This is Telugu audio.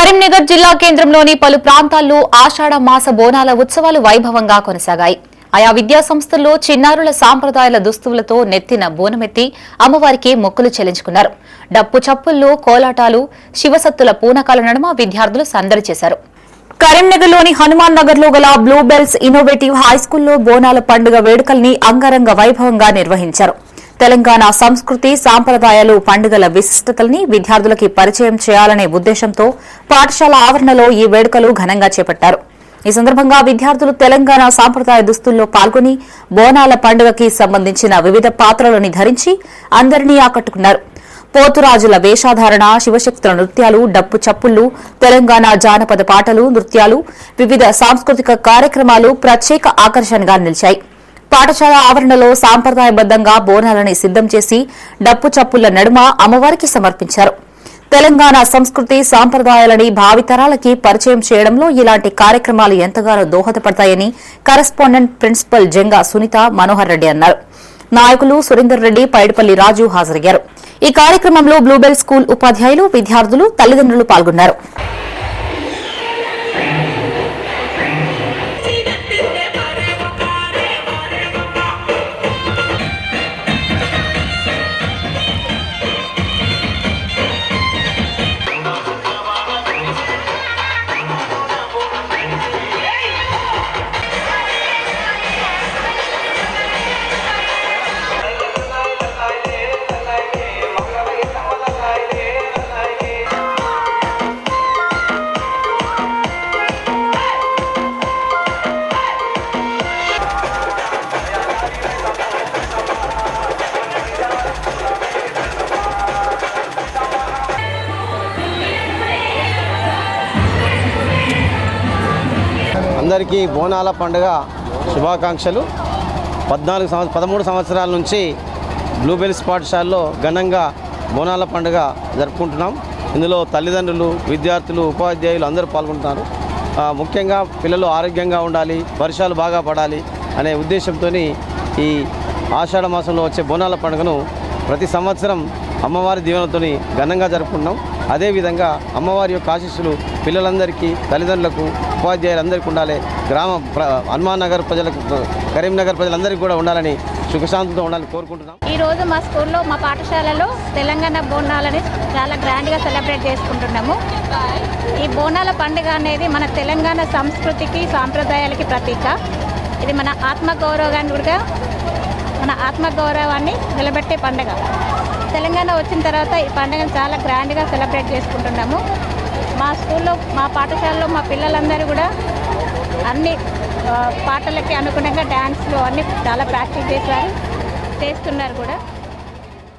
కరీంనగర్ జిల్లా కేంద్రంలోని పలు ప్రాంతాల్లో ఆషాఢ మాస బోనాల ఉత్సవాలు వైభవంగా కొనసాగాయి. ఆయా విద్యా సంస్థల్లో చిన్నారుల సాంప్రదాయాల దుస్తులతో నెత్తిన బోనమెత్తి అమ్మవారికి మొక్కులు చెల్లించుకున్నారు. డప్పు చప్పుల్లో కోలాటాలు, శివసత్తుల పూనకాల నడుమ విద్యార్థులు సందడి చేశారు. కరీంనగర్లోని హనుమాన్ నగర్లో గల బ్లూబెల్స్ ఇన్నోవేటివ్ హైస్కూల్లో బోనాల పండుగ వేడుకల్ని అంగరంగ వైభవంగా నిర్వహించారు. తెలంగాణ సంస్కృతి, సాంప్రదాయాలు, పండుగల విశిష్టతల్ని విద్యార్థులకి పరిచయం చేయాలనే ఉద్దేశంతో పాఠశాల ఆవరణలో ఈ వేడుకలు ఘనంగా చేపట్టారు. ఈ సందర్భంగా విద్యార్థులు తెలంగాణ సాంప్రదాయ దుస్తుల్లో పాల్గొని బోనాల పండుగకి సంబంధించిన వివిధ పాత్రలని ధరించి అందరినీ ఆకట్టుకున్నారు. పోతురాజుల వేషధారణ, శివశక్తుల నృత్యాలు, డప్పు చప్పుళ్లు, తెలంగాణ జానపద పాటలు, నృత్యాలు, వివిధ సాంస్కృతిక కార్యక్రమాలు ప్రత్యేక ఆకర్షణగా నిలిచాయి. పాఠశాల ఆవరణలో సాంప్రదాయబద్దంగా బోనాలని సిద్దం చేసి డప్పు చప్పుళ్ల నడుమ అమ్మవారికి సమర్పించారు. తెలంగాణ సంస్కృతి, సాంప్రదాయాలని భావితరాలకి పరిచయం చేయడంలో ఇలాంటి కార్యక్రమాలు ఎంతగానో దోహదపడతాయని కరెస్పాండెంట్ ప్రిన్సిపల్ జంగా సునీత మనోహర్ రెడ్డి అన్నారు. నాయకులు సురేందర్ రెడ్డి, పైడిపల్లి రాజు హాజరయ్యారు. ఈ కార్యక్రమంలో బ్లూబెల్ స్కూల్ ఉపాధ్యాయులు, విద్యార్థులు, తల్లిదండ్రులు పాల్గొన్నారు. అందరికీ బోనాల పండుగ శుభాకాంక్షలు. 13 సంవత్సరాల నుంచి బ్లూబెల్స్ పాఠశాలలో ఘనంగా బోనాల పండుగ జరుపుకుంటున్నాం. ఇందులో తల్లిదండ్రులు, విద్యార్థులు, ఉపాధ్యాయులు అందరూ పాల్గొంటున్నారు. ముఖ్యంగా పిల్లలు ఆరోగ్యంగా ఉండాలి, వర్షాలు బాగా పడాలి అనే ఉద్దేశంతో ఈ ఆషాఢ మాసంలో వచ్చే బోనాల పండుగను ప్రతి సంవత్సరం అమ్మవారి దీవెనతో ఘనంగా జరుపుకుంటున్నాం. అదేవిధంగా అమ్మవారి యొక్క ఆశీస్సులు పిల్లలందరికీ, తల్లిదండ్రులకు, ఉపాధ్యాయులందరికీ ఉండాలి. హనుమాన్ నగర్ ప్రజలకు, కరీంనగర్ ప్రజలందరికీ కూడా ఉండాలని, సుఖశాంతితో ఉండాలని కోరుకుంటున్నాం. ఈరోజు మా స్కూల్లో, మా పాఠశాలలో తెలంగాణ బోనాలని చాలా గ్రాండ్గా సెలబ్రేట్ చేసుకుంటున్నాము. ఈ బోనాల పండుగ అనేది మన తెలంగాణ సంస్కృతికి, సాంప్రదాయాలకి ప్రతీక. ఇది మన ఆత్మగౌరవాన్ని నిలబెట్టే పండుగ. తెలంగాణ వచ్చిన తర్వాత ఈ పండుగను చాలా గ్రాండ్గా సెలబ్రేట్ చేసుకుంటున్నాము. మా స్కూల్లో, మా పాఠశాలలో మా పిల్లలందరూ కూడా అన్ని పాటలకి అనుగుణంగా డ్యాన్స్లు అన్నీ చాలా ప్రాక్టీస్ చేస్తున్నారు కూడా.